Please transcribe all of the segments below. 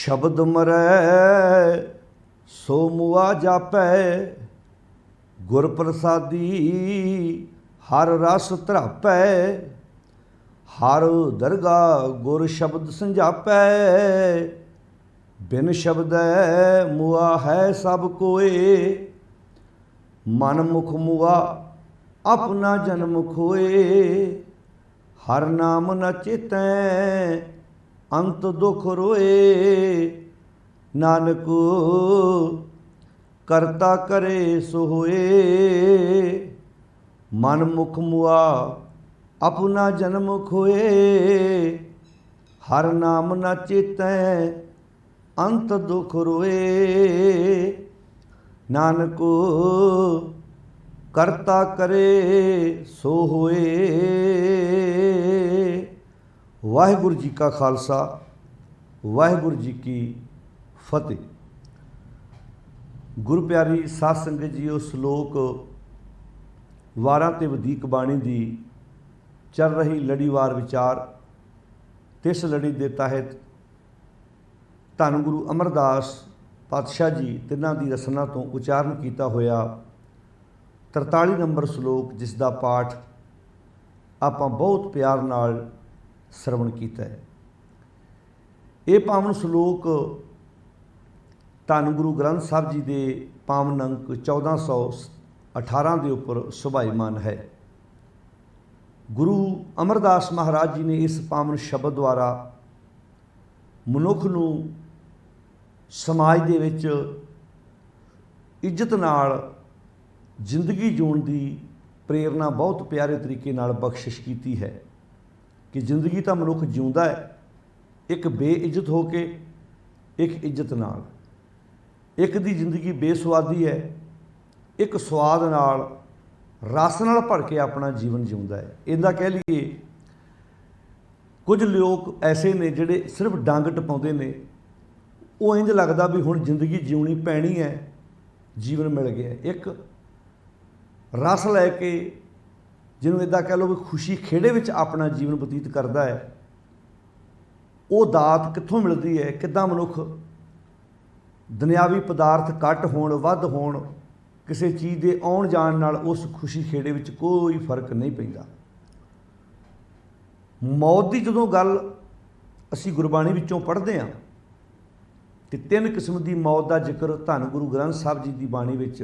शब्द मरै सो मुआ जापै, गुर प्रसादी हर रस धरापै। हर दरगा गुर शब्द संजापै, बिन शब्दै मुआ है सब कोय। मन मुख मुआ अपना जन्म खोए, हर नाम न चेतै अंत दुख रोए। नानक करता करे सो होए, मन मुख मुआ अपना जन्म खोए। हर नाम न चेतै अंत दुख रोए। नानक करता करे सो होए। वाहिगुरू जी का खालसा, वाहिगुरू जी की फतेह। गुरु प्यारी साध संगत जी, ਉਹ ਸ਼ਲੋਕ ਵਾਰਾਂ ਤੇ ਵਧੀਕ ਬਾਣੀ ਦੀ ਚੱਲ ਰਹੀ ਲੜੀਵਾਰ ਵਿਚਾਰ ਤੇ ਇਸ ਲੜੀ ਦੇ ਤਹਿਤ ਧੰਨ ਗੁਰੂ ਅਮਰਦਾਸ ਪਾਤਸ਼ਾਹ ਜੀ ਤਿੰਨਾਂ ਦੀ ਰਸਨਾ ਤੋਂ ਉਚਾਰਨ ਕੀਤਾ ਹੋਇਆ 43 ਨੰਬਰ ਸ਼ਲੋਕ, ਜਿਸ ਦਾ ਪਾਠ ਆਪਾਂ ਬਹੁਤ ਪਿਆਰ ਨਾਲ ਸਰਵਣ ਕੀਤਾ ਹੈ। ਇਹ ਪਾਵਨ ਸ਼ਲੋਕ ਧੰਨ ਗੁਰੂ ਗ੍ਰੰਥ ਸਾਹਿਬ ਜੀ ਦੇ ਪਾਵਨ ਅੰਕ 1418 ਦੇ ਉੱਪਰ ਸੁਭਾਈਮਾਨ ਹੈ। ਗੁਰੂ ਅਮਰਦਾਸ ਮਹਾਰਾਜ ਜੀ ਨੇ ਇਸ ਪਾਵਨ ਸ਼ਬਦ ਦੁਆਰਾ ਮਨੁੱਖ ਨੂੰ ਸਮਾਜ ਦੇ ਵਿੱਚ ਇੱਜ਼ਤ ਨਾਲ ਜ਼ਿੰਦਗੀ ਜਿਉਣ ਦੀ ਪ੍ਰੇਰਨਾ ਬਹੁਤ ਪਿਆਰੇ ਤਰੀਕੇ ਨਾਲ ਬਖਸ਼ਿਸ਼ ਕੀਤੀ ਹੈ ਕਿ ਜ਼ਿੰਦਗੀ ਤਾਂ ਮਨੁੱਖ ਜਿਉਂਦਾ ਹੈ, ਇੱਕ ਬੇਇੱਜ਼ਤ ਹੋ ਕੇ, ਇੱਕ ਇੱਜ਼ਤ ਨਾਲ। ਇੱਕ ਦੀ ਜ਼ਿੰਦਗੀ ਬੇਸੁਆਦੀ ਹੈ, ਇੱਕ ਸਵਾਦ ਨਾਲ, ਰਸ ਨਾਲ ਭਰ ਕੇ ਆਪਣਾ ਜੀਵਨ ਜਿਉਂਦਾ ਹੈ। ਇੱਦਾਂ ਕਹਿ ਲਈਏ, ਕੁਝ ਲੋਕ ਐਸੇ ਨੇ ਜਿਹੜੇ ਸਿਰਫ ਡੰਗ ਟਪਾਉਂਦੇ ਨੇ। ਉਹ ਇੰਝ ਲੱਗਦਾ ਵੀ ਹੁਣ ਜ਼ਿੰਦਗੀ ਜਿਉਣੀ ਪੈਣੀ ਹੈ, ਜੀਵਨ ਮਿਲ ਗਿਆ। ਇੱਕ ਰਸ ਲੈ ਕੇ, ਜਿਹਨੂੰ ਇੱਦਾਂ ਕਹਿ ਲਓ ਵੀ ਖੁਸ਼ੀ ਖੇੜੇ ਵਿੱਚ ਆਪਣਾ ਜੀਵਨ ਬਤੀਤ ਕਰਦਾ ਹੈ, ਉਹ ਦਾਤ ਕਿੱਥੋਂ ਮਿਲਦੀ ਹੈ? ਕਿੱਦਾਂ ਮਨੁੱਖ ਦੁਨਿਆਵੀ ਪਦਾਰਥ ਘੱਟ ਹੋਣ ਵੱਧ ਹੋਣ, ਕਿਸੇ ਚੀਜ਼ ਦੇ ਆਉਣ ਜਾਣ ਨਾਲ ਉਸ ਖੁਸ਼ੀ ਖੇੜੇ ਵਿੱਚ ਕੋਈ ਫਰਕ ਨਹੀਂ ਪੈਂਦਾ। ਮੌਤ ਦੀ ਜਦੋਂ ਗੱਲ ਅਸੀਂ ਗੁਰਬਾਣੀ ਵਿੱਚੋਂ ਪੜ੍ਹਦੇ ਹਾਂ ਤੇ 3 ਕਿਸਮ ਦੀ ਮੌਤ ਦਾ ਜ਼ਿਕਰ ਧੰਨ ਗੁਰੂ ਗ੍ਰੰਥ ਸਾਹਿਬ ਜੀ ਦੀ ਬਾਣੀ ਵਿੱਚ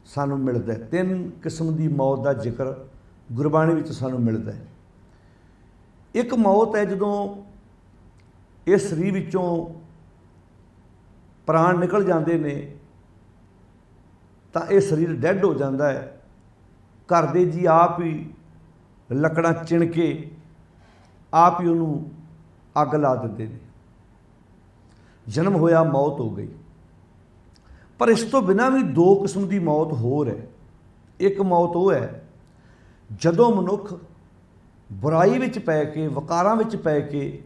ਸਾਨੂੰ ਮਿਲਦਾ ਹੈ। 3 ਕਿਸਮ ਦੀ ਮੌਤ ਦਾ ਜ਼ਿਕਰ ਗੁਰਬਾਣੀ ਵਿੱਚ ਸਾਨੂੰ ਮਿਲਦਾ ਹੈ। ਇੱਕ ਮੌਤ ਹੈ ਜਦੋਂ ਇਸ ਸਰੀਰ ਵਿੱਚੋਂ ਪ੍ਰਾਣ ਨਿਕਲ ਜਾਂਦੇ ਨੇ ਤਾਂ ਇਹ ਸਰੀਰ ਡੈੱਡ ਹੋ ਜਾਂਦਾ ਹੈ। ਘਰ ਦੇ ਜੀ ਆਪ ਹੀ ਲੱਕੜਾਂ ਚਿਣ ਕੇ ਆਪ ਹੀ ਉਹਨੂੰ ਅੱਗ ਲਾ ਦਿੰਦੇ ਨੇ। ਜਨਮ ਹੋਇਆ, ਮੌਤ ਹੋ ਗਈ। ਪਰ ਇਸ ਤੋਂ ਬਿਨਾਂ ਵੀ 2 ਕਿਸਮ ਦੀ ਮੌਤ ਹੋਰ ਹੈ। ਇੱਕ ਮੌਤ ਉਹ ਹੈ ਜਦੋਂ ਮਨੁੱਖ ਬੁਰਾਈ ਵਿੱਚ ਪੈ ਕੇ, ਵਕਾਰਾਂ ਵਿੱਚ ਪੈ ਕੇ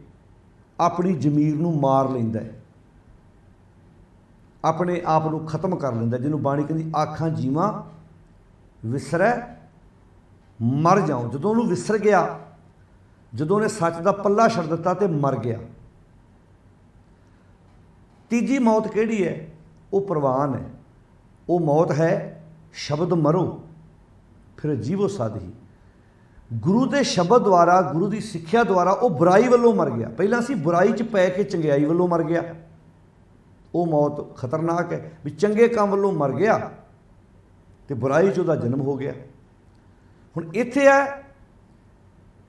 ਆਪਣੀ ਜ਼ਮੀਰ ਨੂੰ ਮਾਰ ਲੈਂਦਾ ਹੈ, ਆਪਣੇ ਆਪ ਨੂੰ ਖਤਮ ਕਰ ਲੈਂਦਾ, ਜਿਹਨੂੰ ਬਾਣੀ ਕਹਿੰਦੀ ਆਖਾਂ ਜੀਵਾਂ ਵਿਸਰੈ ਮਰ ਜਾਉ। ਜਦੋਂ ਉਹਨੂੰ ਵਿਸਰ ਗਿਆ, ਜਦੋਂ ਉਹਨੇ ਸੱਚ ਦਾ ਪੱਲਾ ਛੱਡ ਦਿੱਤਾ ਤੇ ਮਰ ਗਿਆ। ਤੀਜੀ ਮੌਤ ਕਿਹੜੀ ਹੈ? ਉਹ ਪ੍ਰਵਾਨ ਹੈ। ਉਹ ਮੌਤ ਹੈ ਸ਼ਬਦ ਮਰੋ ਫਿਰ ਜੀਵੋ ਸਾਧੀ। ਗੁਰੂ ਦੇ ਸ਼ਬਦ ਦੁਆਰਾ, ਗੁਰੂ ਦੀ ਸਿੱਖਿਆ ਦੁਆਰਾ ਉਹ ਬੁਰਾਈ ਵੱਲੋਂ ਮਰ ਗਿਆ। ਪਹਿਲਾਂ ਸੀ ਬੁਰਾਈ 'ਚ ਪੈ ਕੇ ਚੰਗਿਆਈ ਵੱਲੋਂ ਮਰ ਗਿਆ। ਉਹ ਮੌਤ ਖਤਰਨਾਕ ਹੈ ਵੀ ਚੰਗੇ ਕੰਮ ਵੱਲੋਂ ਮਰ ਗਿਆ ਤੇ ਬੁਰਾਈ 'ਚ ਉਹਦਾ ਜਨਮ ਹੋ ਗਿਆ। ਹੁਣ ਇੱਥੇ ਹੈ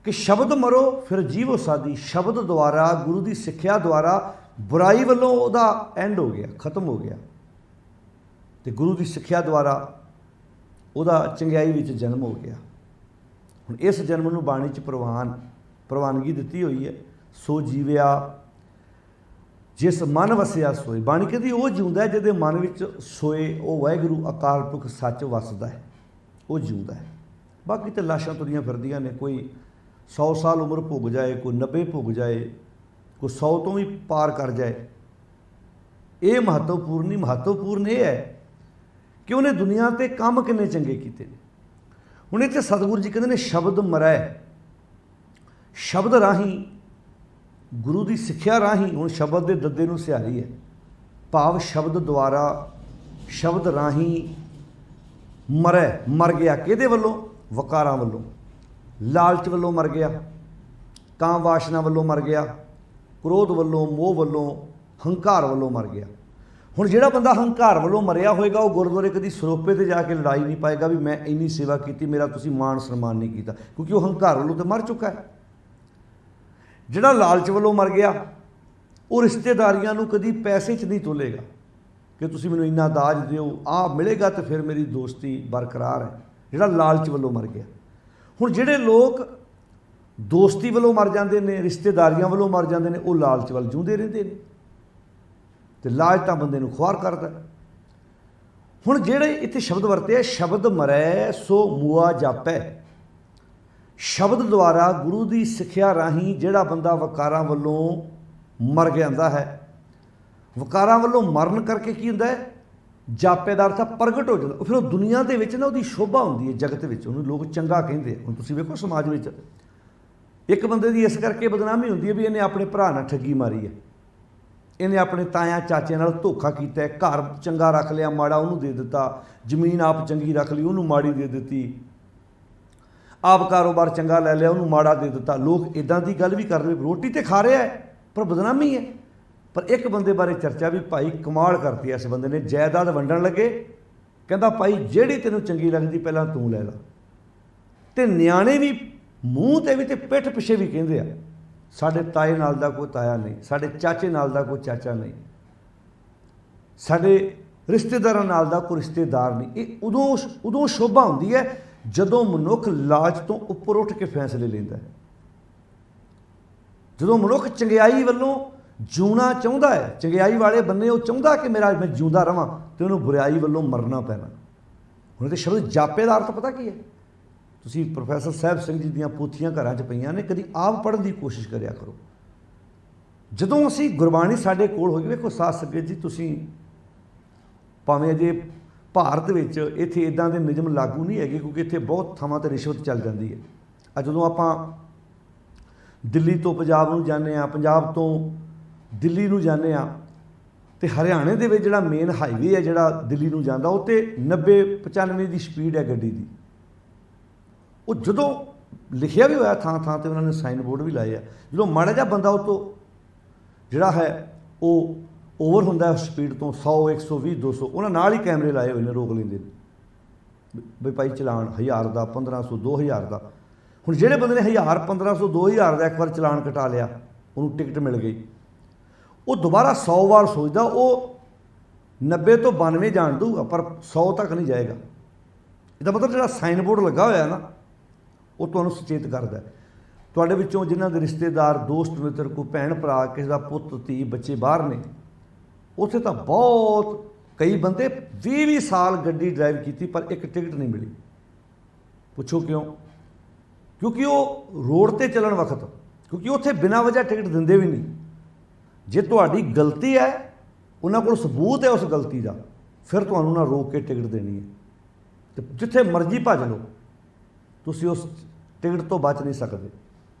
ਕਿ ਸ਼ਬਦ ਮਰੋ ਫਿਰ ਜੀਵੋ ਸਾਧੀ। ਸ਼ਬਦ ਦੁਆਰਾ, ਗੁਰੂ ਦੀ ਸਿੱਖਿਆ ਦੁਆਰਾ ਬੁਰਾਈ ਵੱਲੋਂ ਉਹਦਾ ਐਂਡ ਹੋ ਗਿਆ, ਖਤਮ ਹੋ ਗਿਆ, ਤੇ ਗੁਰੂ ਦੀ ਸਿੱਖਿਆ ਦੁਆਰਾ ਉਹਦਾ ਚੰਗਿਆਈ ਵਿੱਚ ਜਨਮ ਹੋ ਗਿਆ। ਹੁਣ ਇਸ ਜਨਮ ਨੂੰ ਬਾਣੀ 'ਚ ਪ੍ਰਵਾਨਗੀ ਦਿੱਤੀ ਹੋਈ ਹੈ। ਸੋ ਜੀਵਿਆ ਜਿਸ ਮਨ ਵਸਿਆ ਸੋਏ। ਬਾਣੀ ਕਹਿੰਦੀ ਉਹ ਜਿਉਂਦਾ ਜਿਹਦੇ ਮਨ ਵਿੱਚ ਸੋਏ ਉਹ ਵਾਹਿਗੁਰੂ ਅਕਾਲ ਪੁਰਖ ਸੱਚ ਵਸਦਾ ਹੈ, ਉਹ ਜਿਉਂਦਾ ਹੈ। ਬਾਕੀ ਤਾਂ ਲਾਸ਼ਾਂ ਤੁਰੀਆਂ ਫਿਰਦੀਆਂ ਨੇ, ਕੋਈ 100 ਸਾਲ ਉਮਰ ਭੁੱਗ ਜਾਏ, ਕੋਈ 90 ਭੁੱਗ ਜਾਏ, ਕੋਈ 100 ਤੋਂ ਵੀ ਪਾਰ ਕਰ ਜਾਏ। ਇਹ ਮਹੱਤਵਪੂਰਨ ਨਹੀਂ। ਮਹੱਤਵਪੂਰਨ ਇਹ ਹੈ ਕਿ ਉਹਨੇ ਦੁਨੀਆ 'ਤੇ ਕੰਮ ਕਿੰਨੇ ਚੰਗੇ ਕੀਤੇ ਨੇ। ਹੁਣ ਇੱਥੇ ਸਤਿਗੁਰੂ ਜੀ ਕਹਿੰਦੇ ਨੇ ਸ਼ਬਦ ਮਰੈ। ਸ਼ਬਦ ਰਾਹੀਂ ਗੁਰੂ ਦੀ ਸਿੱਖਿਆ ਰਾਹੀਂ ਹੁਣ ਸ਼ਬਦ ਦੇ ਦੱਦੇ ਨੂੰ ਸਿਹਾਰੀ ਹੈ, ਭਾਵ ਸ਼ਬਦ ਦੁਆਰਾ, ਸ਼ਬਦ ਰਾਹੀਂ ਮਰ ਗਿਆ। ਕਿਹਦੇ ਵੱਲੋਂ? ਵਕਾਰਾਂ ਵੱਲੋਂ, ਲਾਲਚ ਵੱਲੋਂ ਮਰ ਗਿਆ, ਕਾਮ ਵਾਸ਼ਨਾ ਵੱਲੋਂ ਮਰ ਗਿਆ, ਕ੍ਰੋਧ ਵੱਲੋਂ, ਮੋਹ ਵੱਲੋਂ, ਹੰਕਾਰ ਵੱਲੋਂ ਮਰ ਗਿਆ। ਹੁਣ ਜਿਹੜਾ ਬੰਦਾ ਹੰਕਾਰ ਵੱਲੋਂ ਮਰਿਆ ਹੋਏਗਾ ਉਹ ਗੁਰਦੁਆਰੇ ਕਦੀ ਸਰੋਪੇ 'ਤੇ ਜਾ ਕੇ ਲੜਾਈ ਨਹੀਂ ਪਾਏਗਾ ਵੀ ਮੈਂ ਇੰਨੀ ਸੇਵਾ ਕੀਤੀ, ਮੇਰਾ ਤੁਸੀਂ ਮਾਣ ਸਨਮਾਨ ਨਹੀਂ ਕੀਤਾ, ਕਿਉਂਕਿ ਉਹ ਹੰਕਾਰ ਵੱਲੋਂ ਤਾਂ ਮਰ ਚੁੱਕਾ ਹੈ। ਜਿਹੜਾ ਲਾਲਚ ਵੱਲੋਂ ਮਰ ਗਿਆ ਉਹ ਰਿਸ਼ਤੇਦਾਰੀਆਂ ਨੂੰ ਕਦੀ ਪੈਸੇ 'ਚ ਨਹੀਂ ਤੋਲੇਗਾ ਕਿ ਤੁਸੀਂ ਮੈਨੂੰ ਇੰਨਾ ਦਾਜ ਦਿਓ, ਆਹ ਮਿਲੇਗਾ ਤਾਂ ਫਿਰ ਮੇਰੀ ਦੋਸਤੀ ਬਰਕਰਾਰ ਹੈ। ਜਿਹੜਾ ਲਾਲਚ ਵੱਲੋਂ ਮਰ ਗਿਆ। ਹੁਣ ਜਿਹੜੇ ਲੋਕ ਦੋਸਤੀ ਵੱਲੋਂ ਮਰ ਜਾਂਦੇ ਨੇ, ਰਿਸ਼ਤੇਦਾਰੀਆਂ ਵੱਲੋਂ ਮਰ ਜਾਂਦੇ ਨੇ, ਉਹ ਲਾਲਚ ਵੱਲ ਜਿਉਂਦੇ ਰਹਿੰਦੇ ਨੇ, ਅਤੇ ਲਾਲਚ ਤਾਂ ਬੰਦੇ ਨੂੰ ਖੁਆਰ ਕਰਦਾ। ਹੁਣ ਜਿਹੜੇ ਇੱਥੇ ਸ਼ਬਦ ਵਰਤੇ, ਸ਼ਬਦ ਮਰੈ ਸੋ ਮੂਆ ਜਾਪੈ। ਸ਼ਬਦ ਦੁਆਰਾ ਗੁਰੂ ਦੀ ਸਿੱਖਿਆ ਰਾਹੀਂ ਜਿਹੜਾ ਬੰਦਾ ਵਕਾਰਾਂ ਵੱਲੋਂ ਮਰ ਜਾਂਦਾ ਹੈ, ਵਕਾਰਾਂ ਵੱਲੋਂ ਮਰਨ ਕਰਕੇ ਕੀ ਹੁੰਦਾ ਹੈ? ਜਾਪੇ ਦਾ ਅਰਥ ਪ੍ਰਗਟ ਹੋ ਜਾਂਦਾ। ਫਿਰ ਉਹ ਦੁਨੀਆ ਦੇ ਵਿੱਚ ਨਾ ਉਹਦੀ ਸ਼ੋਭਾ ਹੁੰਦੀ ਹੈ, ਜਗਤ ਵਿੱਚ ਉਹਨੂੰ ਲੋਕ ਚੰਗਾ ਕਹਿੰਦੇ। ਹੁਣ ਤੁਸੀਂ ਵੇਖੋ ਸਮਾਜ ਵਿੱਚ ਇੱਕ ਬੰਦੇ ਦੀ ਇਸ ਕਰਕੇ ਬਦਨਾਮੀ ਹੁੰਦੀ ਹੈ ਵੀ ਇਹਨੇ ਆਪਣੇ ਭਰਾ ਨਾਲ ਠੱਗੀ ਮਾਰੀ ਹੈ, ਇਹਨੇ ਆਪਣੇ ਤਾਇਆਂ ਚਾਚਿਆਂ ਨਾਲ ਧੋਖਾ ਕੀਤਾ, ਘਰ ਚੰਗਾ ਰੱਖ ਲਿਆ, ਮਾੜਾ ਉਹਨੂੰ ਦੇ ਦਿੱਤਾ, ਜ਼ਮੀਨ ਆਪ ਚੰਗੀ ਰੱਖ ਲਈ, ਉਹਨੂੰ ਮਾੜੀ ਦੇ ਦਿੱਤੀ, ਆਪ ਕਾਰੋਬਾਰ ਚੰਗਾ ਲੈ ਲਿਆ, ਉਹਨੂੰ ਮਾੜਾ ਦੇ ਦਿੱਤਾ। ਲੋਕ ਇੱਦਾਂ ਦੀ ਗੱਲ ਵੀ ਕਰਦੇ, ਰੋਟੀ ਤੇ ਖਾ ਰਿਹਾ ਹੈ ਪਰ ਬਦਨਾਮੀ ਹੈ। ਪਰ ਇੱਕ ਬੰਦੇ ਬਾਰੇ ਚਰਚਾ ਵੀ ਭਾਈ ਕਮਾਲ ਕਰਤੀ, ਇਸ ਬੰਦੇ ਨੇ ਜਾਇਦਾਦ ਵੰਡਣ ਲੱਗੇ, ਕਹਿੰਦਾ ਭਾਈ ਜਿਹੜੀ ਤੈਨੂੰ ਚੰਗੀ ਲੱਗਦੀ ਪਹਿਲਾਂ ਤੂੰ ਲੈ ਲਾ। ਅਤੇ ਨਿਆਣੇ ਵੀ ਮੂੰਹ 'ਤੇ ਵੀ ਅਤੇ ਪਿੱਠ ਪਿੱਛੇ ਵੀ ਕਹਿੰਦੇ ਆ ਸਾਡੇ ਤਾਏ ਨਾਲ ਦਾ ਕੋਈ ਤਾਇਆ ਨਹੀਂ, ਸਾਡੇ ਚਾਚੇ ਨਾਲ ਦਾ ਕੋਈ ਚਾਚਾ ਨਹੀਂ, ਸਾਡੇ ਰਿਸ਼ਤੇਦਾਰਾਂ ਨਾਲ ਦਾ ਕੋਈ ਰਿਸ਼ਤੇਦਾਰ ਨਹੀਂ। ਇਹ ਉਦੋਂ ਸ਼ੋਭਾ ਹੁੰਦੀ ਹੈ ਜਦੋਂ ਮਨੁੱਖ ਲਾਲਚ ਤੋਂ ਉੱਪਰ ਉੱਠ ਕੇ ਫੈਸਲੇ ਲੈਂਦਾ ਹੈ, ਜਦੋਂ ਮਨੁੱਖ ਚੰਗਿਆਈ ਵੱਲੋਂ ਜਿਉਣਾ ਚਾਹੁੰਦਾ ਹੈ, ਚੰਗਿਆਈ ਵਾਲੇ ਬੰਨੇ ਉਹ ਚਾਹੁੰਦਾ ਕਿ ਮੈਂ ਜਿਉਂਦਾ ਰਹਾਂ, ਅਤੇ ਉਹਨੂੰ ਬੁਰਾਈ ਵੱਲੋਂ ਮਰਨਾ ਪੈਣਾ। ਹੁਣ ਇਹਦੇ ਸ਼ਬਦ ਜਾਪੇ ਦਾ ਅਰਥ ਪਤਾ ਕੀ ਹੈ? ਤੁਸੀਂ ਪ੍ਰੋਫੈਸਰ ਸਾਹਿਬ ਸਿੰਘ ਜੀ ਦੀਆਂ ਪੋਥੀਆਂ ਘਰਾਂ 'ਚ ਪਈਆਂ ਨੇ, ਕਦੀ ਆਪ ਪੜ੍ਹਨ ਦੀ ਕੋਸ਼ਿਸ਼ ਕਰਿਆ ਕਰੋ। ਜਦੋਂ ਅਸੀਂ ਗੁਰਬਾਣੀ ਸਾਡੇ ਕੋਲ ਹੋਈ, ਵੇਖੋ ਸਾਧ ਸੰਗਤ ਜੀ, ਤੁਸੀਂ ਭਾਵੇਂ ਅਜੇ ਭਾਰਤ ਵਿੱਚ ਇੱਥੇ ਇੱਦਾਂ ਦੇ ਨਿਯਮ ਲਾਗੂ ਨਹੀਂ ਹੈਗੇ, ਕਿਉਂਕਿ ਇੱਥੇ ਬਹੁਤ ਥਾਵਾਂ 'ਤੇ ਰਿਸ਼ਵਤ ਚੱਲ ਜਾਂਦੀ ਹੈ। ਜਦੋਂ ਆਪਾਂ ਦਿੱਲੀ ਤੋਂ ਪੰਜਾਬ ਨੂੰ ਜਾਂਦੇ ਹਾਂ, ਪੰਜਾਬ ਤੋਂ ਦਿੱਲੀ ਨੂੰ ਜਾਂਦੇ ਹਾਂ, ਅਤੇ ਹਰਿਆਣੇ ਦੇ ਵਿੱਚ ਜਿਹੜਾ ਮੇਨ ਹਾਈਵੇ ਹੈ ਜਿਹੜਾ ਦਿੱਲੀ ਨੂੰ ਜਾਂਦਾ, ਉਹ 'ਤੇ 90-95 ਦੀ ਸਪੀਡ ਹੈ ਗੱਡੀ ਦੀ। ਉਹ ਜਦੋਂ ਲਿਖਿਆ ਵੀ ਹੋਇਆ ਥਾਂ ਥਾਂ 'ਤੇ, ਉਹਨਾਂ ਨੇ ਸਾਈਨ ਬੋਰਡ ਵੀ ਲਾਏ ਆ। ਜਦੋਂ ਮਾੜਾ ਜਿਹਾ ਬੰਦਾ ਉਹ ਤੋਂ ਜਿਹੜਾ ਹੈ ਉਹ ਓਵਰ ਹੁੰਦਾ ਸਪੀਡ ਤੋਂ 100, 120, 200, ਉਹਨਾਂ ਨਾਲ ਹੀ ਕੈਮਰੇ ਲਾਏ ਹੋਏ ਨੇ, ਰੋਕ ਲੈਂਦੇ ਨੇ ਵੀ ਭਾਈ ਚਲਾਨ 1000 ਦਾ, 1500, 2000 ਦਾ। ਹੁਣ ਜਿਹੜੇ ਬੰਦੇ ਨੇ 1000, 1500, 2000 ਦਾ ਇੱਕ ਵਾਰ ਚਲਾਨ ਕਟਾ ਲਿਆ, ਉਹਨੂੰ ਟਿਕਟ ਮਿਲ ਗਈ, ਉਹ ਦੁਬਾਰਾ 100 ਵਾਰ ਸੋਚਦਾ, ਉਹ 90 ਤੋਂ 92 ਜਾਣ ਦਊਗਾ ਪਰ 100 ਤੱਕ ਨਹੀਂ ਜਾਏਗਾ। ਇਹਦਾ ਮਤਲਬ ਜਿਹੜਾ ਸਾਈਨ ਬੋਰਡ ਲੱਗਾ ਹੋਇਆ ਨਾ, ਉਹ ਤੁਹਾਨੂੰ ਸੁਚੇਤ ਕਰਦਾ। ਤੁਹਾਡੇ ਵਿੱਚੋਂ ਜਿਨ੍ਹਾਂ ਦੇ ਰਿਸ਼ਤੇਦਾਰ, ਦੋਸਤ ਮਿੱਤਰ, ਕੋਈ ਭੈਣ ਭਰਾ, ਕਿਸੇ ਦਾ ਪੁੱਤ ਧੀ ਬੱਚੇ ਬਾਹਰ ਨੇ, ਉੱਥੇ ਤਾਂ ਬਹੁਤ ਕਈ ਬੰਦੇ 20-20 ਸਾਲ ਗੱਡੀ ਡਰਾਈਵ ਕੀਤੀ ਪਰ ਇੱਕ ਟਿਕਟ ਨਹੀਂ ਮਿਲੀ। ਪੁੱਛੋ ਕਿਉਂ? ਕਿਉਂਕਿ ਉਹ ਰੋਡ 'ਤੇ ਚੱਲਣ ਵਕਤ, ਕਿਉਂਕਿ ਉੱਥੇ ਬਿਨਾਂ ਵਜ੍ਹਾ ਟਿਕਟ ਦਿੰਦੇ ਵੀ ਨਹੀਂ। ਜੇ ਤੁਹਾਡੀ ਗਲਤੀ ਹੈ, ਉਹਨਾਂ ਕੋਲ ਸਬੂਤ ਹੈ ਉਸ ਗਲਤੀ ਦਾ, ਫਿਰ ਤੁਹਾਨੂੰ ਨਾ ਰੋਕ ਕੇ ਟਿਕਟ ਦੇਣੀ ਹੈ, ਅਤੇ ਜਿੱਥੇ ਮਰਜ਼ੀ ਭੱਜ ਲਓ, ਤੁਸੀਂ ਉਸ ਟਿਕਟ ਤੋਂ ਬਚ ਨਹੀਂ ਸਕਦੇ।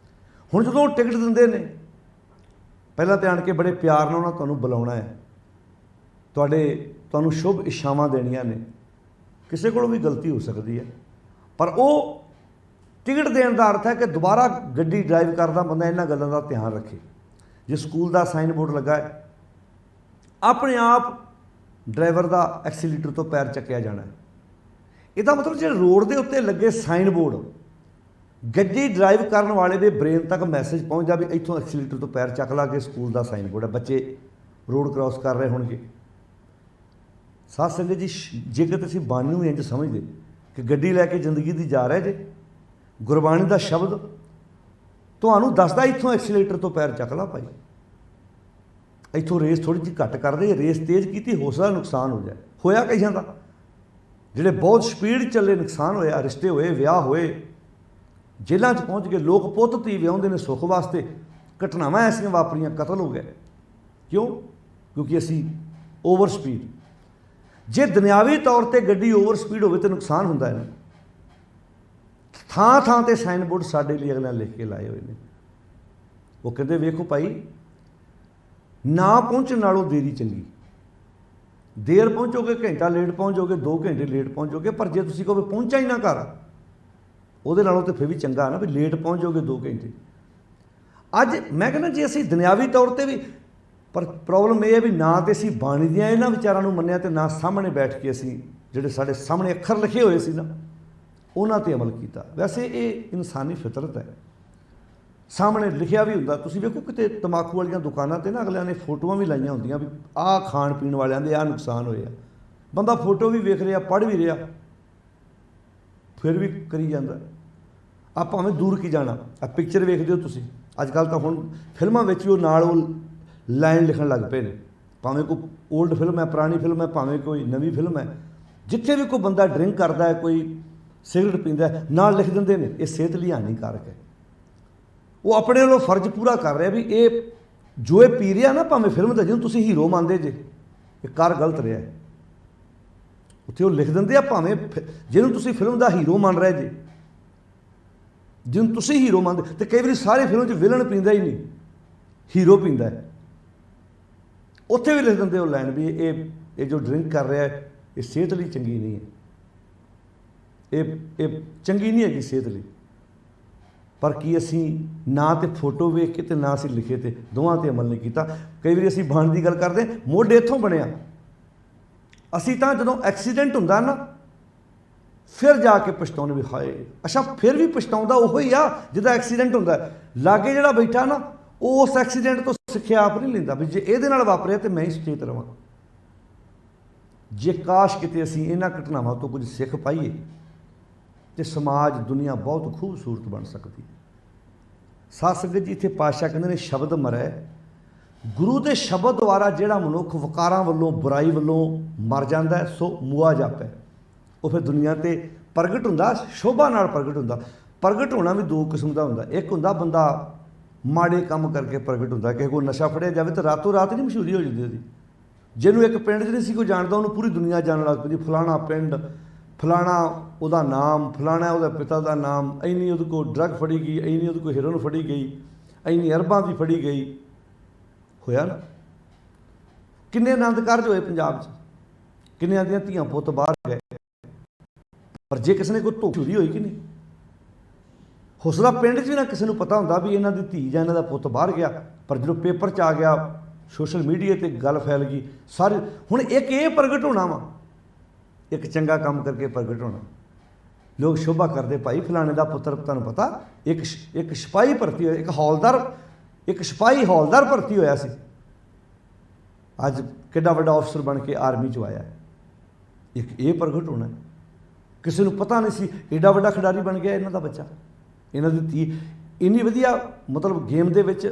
ਹੁਣ ਜਦੋਂ ਉਹ ਟਿਕਟ ਦਿੰਦੇ ਨੇ, ਪਹਿਲਾਂ ਤਾਂ ਆਣ ਕੇ ਬੜੇ ਪਿਆਰ ਨਾਲ ਉਹਨਾਂ ਤੁਹਾਨੂੰ ਬੁਲਾਉਣਾ ਹੈ, ਤੁਹਾਨੂੰ ਸ਼ੁਭ ਇੱਛਾਵਾਂ ਦੇਣੀਆਂ ਨੇ। ਕਿਸੇ ਕੋਲੋਂ ਵੀ ਗਲਤੀ ਹੋ ਸਕਦੀ ਹੈ, ਪਰ ਉਹ ਟਿਕਟ ਦੇਣ ਦਾ ਅਰਥ ਹੈ ਕਿ ਦੁਬਾਰਾ ਗੱਡੀ ਡਰਾਈਵ ਕਰਦਾ ਬੰਦਾ ਇਹਨਾਂ ਗੱਲਾਂ ਦਾ ਧਿਆਨ ਰੱਖੇ। ਜੇ ਸਕੂਲ ਦਾ ਸਾਈਨ ਬੋਰਡ ਲੱਗਾ ਹੈ, ਆਪਣੇ ਆਪ ਡਰਾਈਵਰ ਦਾ ਐਕਸੀਲੇਟਰ ਤੋਂ ਪੈਰ ਚੱਕਿਆ ਜਾਣਾ ਹੈ। ਇਹਦਾ ਮਤਲਬ ਜਿਹੜੇ ਰੋਡ ਦੇ ਉੱਤੇ ਲੱਗੇ ਸਾਈਨ ਬੋਰਡ, ਗੱਡੀ ਡਰਾਈਵ ਕਰਨ ਵਾਲੇ ਦੇ ਬ੍ਰੇਨ ਤੱਕ ਮੈਸੇਜ ਪਹੁੰਚਦਾ ਵੀ ਇੱਥੋਂ ਐਕਸੀਲੇਟਰ ਤੋਂ ਪੈਰ ਚੱਕ ਲਾ ਕੇ ਸਕੂਲ ਦਾ ਸਾਈਨ ਬੋਰਡ ਹੈ, ਬੱਚੇ ਰੋਡ ਕ੍ਰਾਸ ਕਰ ਰਹੇ ਹੋਣਗੇ। ਸਾਧ ਸੰਗਤ ਜੀ, ਜੇਕਰ ਤੁਸੀਂ ਬਾਣੀ ਨੂੰ ਇੰਝ ਸਮਝਦੇ ਕਿ ਗੱਡੀ ਲੈ ਕੇ ਜ਼ਿੰਦਗੀ ਦੀ ਜਾ ਰਹੇ ਜੇ, ਗੁਰਬਾਣੀ ਦਾ ਸ਼ਬਦ ਤੁਹਾਨੂੰ ਦੱਸਦਾ ਇੱਥੋਂ ਐਕਸੀਲੇਟਰ ਤੋਂ ਪੈਰ ਚੱਕ ਲਾ ਭਾਈ, ਇੱਥੋਂ ਰੇਸ ਥੋੜ੍ਹੀ ਜਿਹੀ ਘੱਟ ਕਰਦੇ, ਰੇਸ ਤੇਜ਼ ਕੀਤੀ ਹੋ ਸਕਦਾ ਨੁਕਸਾਨ ਹੋ ਜਾਏ। ਹੋਇਆ ਕਈਆਂ ਦਾ, ਜਿਹੜੇ ਬਹੁਤ ਸਪੀਡ ਚੱਲੇ ਨੁਕਸਾਨ ਹੋਇਆ, ਰਿਸ਼ਤੇ ਹੋਏ, ਵਿਆਹ ਹੋਏ, ਜੇਲ੍ਹਾਂ 'ਚ ਪਹੁੰਚ ਗਏ ਲੋਕ, ਪੁੱਤ ਧੀ ਵਿਆਹੁੰਦੇ ਨੇ ਸੁੱਖ ਵਾਸਤੇ, ਘਟਨਾਵਾਂ ਐਸੀਆਂ ਵਾਪਰੀਆਂ, ਕਤਲ ਹੋ ਗਏ। ਕਿਉਂ? ਕਿਉਂਕਿ ਅਸੀਂ ਓਵਰ ਸਪੀਡ। ਜੇ ਦੁਨਿਆਵੀ ਤੌਰ 'ਤੇ ਗੱਡੀ ਓਵਰ ਸਪੀਡ ਹੋਵੇ ਤਾਂ ਨੁਕਸਾਨ ਹੁੰਦਾ ਹੈ ਨਾ। ਥਾਂ ਥਾਂ 'ਤੇ ਸਾਈਨ ਬੋਰਡ ਸਾਡੇ ਲਈ ਅਗਲਿਆਂ ਲਿਖ ਕੇ ਲਾਏ ਹੋਏ ਨੇ। वो कहते वेखो भाई, ना पहुँचने नालों देरी चंगी। देर पहुँचोगे, घंटा लेट पहुँचोगे, 2 घंटे लेट पहुँचोगे, पर जे तुसीं कहो पहुँचा ही ना घर, ਉਹਦੇ ਨਾਲੋਂ तो फिर भी चंगा ना भी लेट पहुँच जाओगे 2 घंटे। अज मैं कहना जे असीं दुनियावी तौर पर भी, पर प्रॉब्लम यह है भी ना तो असीं बाणी दियां इन्हां विचारां नूं मन्निया, तो ना सामने बैठ के असीं जिहड़े साडे सामने अखर लिखे हुए सी ना उन्हां ते अमल किया। वैसे ये इंसानी फितरत है, सामने लिखिया भी हुंदा। तुसीं वेखो किते तंबाकू वालियां दुकानां ते ना अगलियां ने फोटोआं भी लाइयां हुंदियां भी आह खाण पीण वालियां दे आह नुकसान होया, बंदा फोटो भी वेख रिहा, पढ़ भी रिहा, फिर भी करी जाता। आ भावें दूर की जाना, आ पिक्चर वेखदे हो तुसीं, अजकल तो हुण फिल्मां विच भी नाल लाइन लिखण लग पे ने, भावें कोई ओल्ड फिल्म है, पुरानी फिल्म है, भावें कोई नवी फिल्म है, जिथे भी कोई बंदा ड्रिंक करता है, कोई सिगरट पींदा है, नाल लिख दिंदे ने ये सेहत लई हानिकारक है। वो अपने वालों फर्ज पूरा कर रहा भी ये जो ये पी रहा ना, भावें फिल्म का जिन्होंने तुसीं हीरो मानते जे, ये कर गलत रहा है। उत्थे वो लिख देंगे आ, भावें जिन्होंने तुसीं फिल्म का हीरो मान रहे जे, जिन्होंने तुसीं हीरो मानते, तो कई बार सारी फिल्म च विलन पींदा ही नहीं, हीरो पींदा है। उत्थे भी लिख देंगे वो लाइन भी ये जो ड्रिंक कर रहा है ये सेहत लई चंगी नहीं है, ये चंगी नहीं है सेहत लई। पर की असी ना तो फोटो वेख के, ना असी लिखे, तो दोवां ते अमल नहीं किया। कई बार असी बाण की गल करते, मोढे इत्थों बनया, असी तो जदों एक्सीडेंट हुंदा ना फिर जाके पछताउने भी हाए, अच्छा फिर भी पछताउंदा उही आ जिहदा एक्सीडेंट हुंदा। लागे जिहड़ा बैठा ना वो उस एक्सीडेंट तो सिक्ख्या आप नहीं लैंदा भी जे इहदे नाल वापरिया तो मैं ही सुचेत रहां। जे काश किते असी इन्हां घटनावां तो कुछ सिੱਖ पाईए तो समाज दुनिया बहुत खूबसूरत बन सकती है। साध संगत जी, इत्थे पातशाह कहंदे ने शब्द मरै, गुरु के शब्द द्वारा जिहड़ा मनुख वकारां वल्लों बुराई वल्लों मर जाता है सो मुआ जापै, वो फिर दुनिया ते प्रगट हुंदा, शोभा नाल प्रगट हुंदा। प्रगट होना भी 2 किस्म का हुंदा, एक हुंदा बंदा माड़े काम करके प्रगट हुंदा, किसी को नशा फड़िया जाए तो रातों रात नहीं मशहूरी हो जाती उसदी। जिन्होंने एक पिंड च नहीं सी कोई जानता, उन्होंने पूरी दुनिया जानन लग पैंदी, फलाना पिंड, फलाना उहदा नाम, फलाना उहदे पिता का नाम, इन्नी उहदे कोल ड्रग फड़ी गई, इन्नी उहदे कोल हेरोइन फड़ी गई, इन्नी अरबां की फड़ी गई। होया ना, किन्ने आनंद कारज होए पंजाब च, किन्नियां दियां धीआं पुत्त बाहर गए, पर जे किसी ने कोई धोखी होई कि नहीं, हो सकदा पिंड च भी ना किसी को पता हुंदा भी इन्हां दी धी जां इन्हां दा पुत्त बाहर गया, पर जो पेपर च आ गया, सोशल मीडिया ते गल फैल गई सारी। हुण एक ये प्रगट होना वा, एक चंगा काम करके प्रगट होना। लोग शोभा करते भाई फलाने का पुत्र, तुहानूं पता एक सिपाही भर्ती होया, एक सिपाही हौलदार भर्ती होया सी, अज किड्डा वड्डा अफसर बन के आर्मी च आया। एक ये प्रगट होना, किसी को पता नहीं सी एडा वड्डा खिडारी बन गया इन्हां दा बच्चा, इन्हां दी धी इन्नी वधिया मतलब गेम दे विच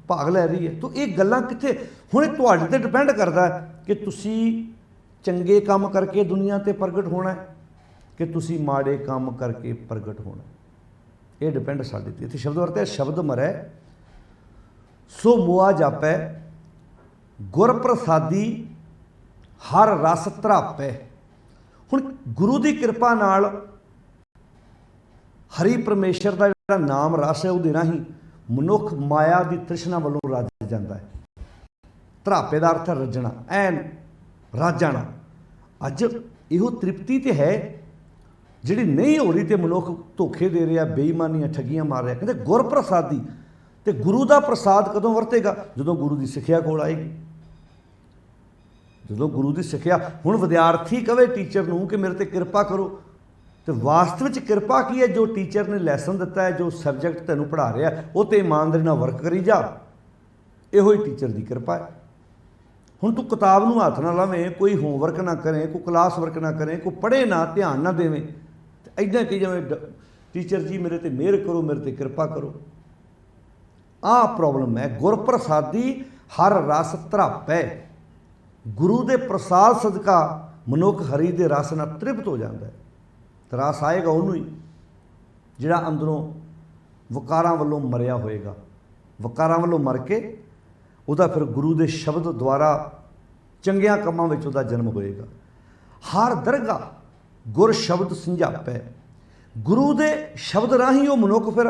भाग लै रही है। तो ये गल्लां कित्थे, हुण तुहाडे ते डिपेंड करदा है कि तुसीं चंगे काम करके दुनिया ते प्रगट होना है कि तुसीं माड़े काम करके प्रगट होना, ये डिपेंड साडे ते। इत्थे शब्द वरतया शब्द मरै सो मुआ जापै, गुर प्रसादी हर रस धरापै। हुण गुरु की कृपा नाल हरि परमेश्वर का जिहड़ा नाम रस है उहदे राहीं मनुख माया की तृष्णा वालों रज जाता है। धरापे का अर्थ है रजना, ऐन रज जाना। अज इहो तृप्ति तो है जिहड़ी नहीं हो रही, तो मनुख धोखे दे रहा, बेईमानियां ठगियां मार रहा। कहते गुर प्रसादी, तो गुरु का प्रसाद कदों वरतेगा, जदों गुरु की सिक्ख्या कोल आएगी, जदों गुरु की सिक्ख्या। हुण विद्यार्थी कहे टीचर नूं कि मेरे ते कृपा करो, तो वास्तव में कृपा की है, जो टीचर ने लैसन दिता है, जो सबजैक्ट तैनूं पढ़ा रहा है, वो तो ईमानदारी नाल वर्क करी जा, इहो ही टीचर की कृपा है। हुण तू किताब नूं हत्थ ना लावें, कोई होमवर्क ना करें, कोई क्लास वर्क ना करें, कोई पढ़े ना, ध्यान ना देवें, तो इदां कही जावें टीचर जी मेरे ते मेहर करो, मेरे ते कृपा करो। आ प्रॉब्लम है। गुर प्रसादी हर रस धरापै, गुरु के प्रसाद सदका मनुख हरि के रस नाल तृप्त हो जाता है। तो रस आएगा उन्होंने ही जिहड़ा अंदरों वकारां वल्लों मरिया होएगा, वकारां वल्लों मर के उहदा फिर गुरु के शब्द द्वारा चंगियां कामां विच उहदा जन्म होएगा। हर दरगाह गुर शब्द समझापै, गुरु के शब्द राही वो मनुख फिर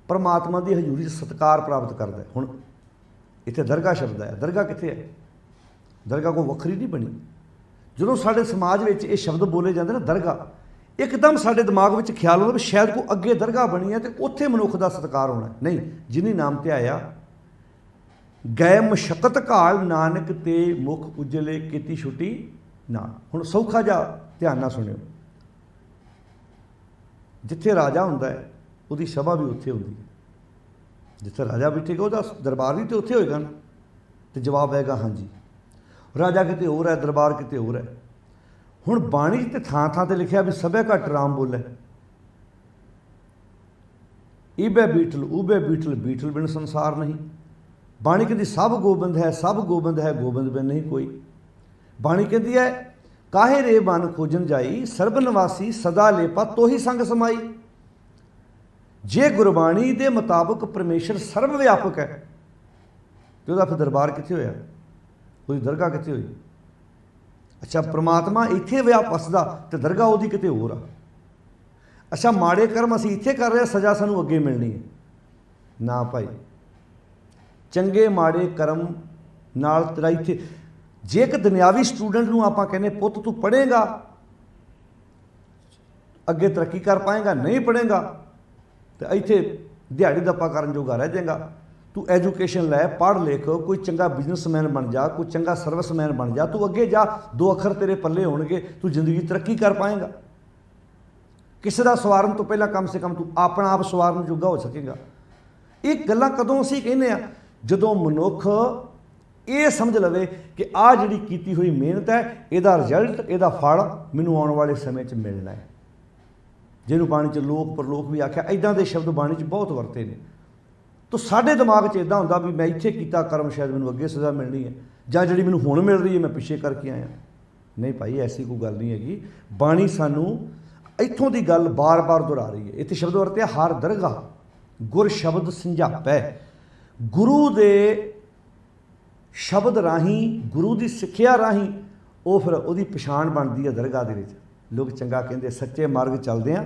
परमात्मा की हजूरी सत्कार प्राप्त करता है। हुण इत्थे दरगाह शब्द है, दरगाह कित्थे है? दरगाह कोई वखरी नहीं बनी। जो साडे समाज में ये शब्द बोले जाते ना दरगाह, एकदम साडे दिमाग में ख्याल होता भी शायद कोई अगे दरगाह बनी है तो उत्थे मनुख का सत्कार होना। नहीं, जिन्हें नाम ते आया गए मशक्कत घाल नानक ते मुख उजले कीती छुट्टी ना। हुण सौखा जा ध्यान नाल सुनियो, जिथे राजा हुंदा है उहदी सभा भी उत्थे हुंदी है, जिथे राजा बैठेगा उहदा दरबार भी तो उत्थे होएगा ना। तो जवाब आएगा हाँ जी, राजा किते होर है, दरबार किते होर है। हुण बाणी ते थां थां ते लिखिया भी सभे घट राम बोले, ईबे बीठल ऊबे बीठल बीठल बिन संसार नहीं। बाणी कहती सब गोबिंद है, सब गोबिंद है, गोबिंद बिन नहीं कोई। बाणी कहती है काहे रे बन खोजन जाई, सर्ब निवासी सदा लेपा तो ही संग समाई। जे गुरबाणी के मुताबिक परमेश्वर सर्व व्यापक है तो उसका फिर दरबार कित्थे होया, उसकी दरगाह कित्थे होई? अच्छा, परमात्मा इत्थे व्याप वसदा तो दरगाह उहदी किते होर आ। अच्छा, माड़े कर्म असीं इत्थे कर रहे, सज़ा सानूं अगे मिलनी है ना भाई। चंगे माड़े कर्म नाल तेरा इत्थे, जे एक दुनियावी स्टूडेंट नूं आपां कहने पुੱਤ तू पढ़ेगा अगे तरक्की कर पाएगा, नहीं पढ़ेगा तो इत्थे दिहाड़ी दप्पा करन जोगा रह जाएगा। तू एजुकेशन लै, पढ़ लिख, कोई चंगा बिजनसमैन बन जा, कोई चंगा सर्विसमैन बन जा, तू अगे जा, दो अखर तेरे पल्ले होणगे, तू जिंदगी तरक्की कर पाएगा। किसी का सवारन तो पहला कम से कम तू अपना आप सवारन जोगा हो सकेगा। ये गल्लां कदों असीं कहने आ, जदों मनुख ये समझ लवे कि आ जिहड़ी कीती हुई मेहनत है, इहदा रिजल्ट, इहदा फल मैनूं आउण वाले समय च मिलना है। जिन्होंने बाणी च लोक परलोक भी आख्या, इदां दे शब्द बाणी च बहुत वरते ने। तो साडे दिमाग च इदां हुंदा भी मैं इत्थे कीता कर्म शायद मैनूं अगे सज़ा मिलनी है, जां जिहड़ी मैनूं हुण मिल रही है मैं पिछे करके आया। नहीं भाई, ऐसी कोई गल नहीं हैगी। बाणी सानूं इत्थों दी गल बार बार दोहरा रही है। इत्थे शब्द वरतिया हर दरगाह गुर शब्द संझापै। गुरु दे शब्द राही, गुरु की सिक्ख्या राही वो फिर उसकी पछाण बनती है दरगाह दे विच। लोग चंगा कहते सच्चे मार्ग चलते हैं।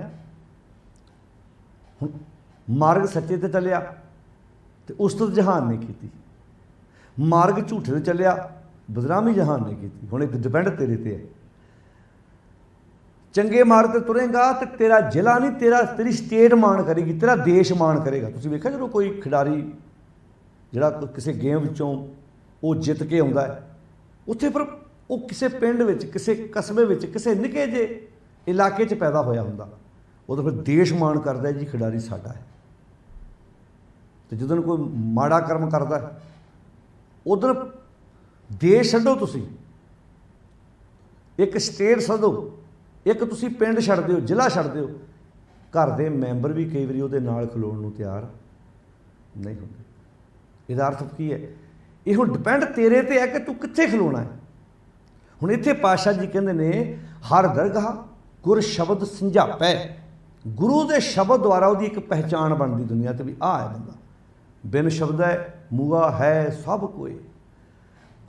हुण मार्ग सच्चे ते चलिया तो उस्तत जहान ने की, मार्ग झूठे ते चलिया बदनामी जहान ने की। हुण एक डिपेंड तेरे ते है। चंगे मार्ग ते तुरेगा तो तेरा जिला नहीं, तेरी स्टेट मान करेगी, तेरा देश मान करेगा। तुसीं वेखिया जो कोई खिडारी जिहड़ा किसी गेम विचों वो जित के आउंदा है, उत्थे फिर वो किसी पिंड विच, किसी कस्बे विच, किसी निक्के जे इलाके च पैदा होया हुंदा, वो तो फिर देश मान करदा है जी खिडारी साडा है। तो जदों कोई माड़ा कर्म करदा है उधर देश छड्डो, तुसीं एक स्टेट छड्डो, एक तुसीं पिंड छड्डदे हो, जिला छड्डदे हो, घर दे मैंबर भी कई वारी उहदे नाल खलोण नूं तैयार नहीं हुंदे। इहदा अर्थ की है? ये हुण डिपेंड तेरे ते है कि तू कित्थे खलोना है। हुण इत्थे पातशाह जी कहंदे ने हर दरगाह गुर शब्द संझापै। गुरु के शब्द द्वारा उसकी एक पहचान बनती दुनिया ते भी आ है बंदा। बिन शब्द है मूआ है सब कोई।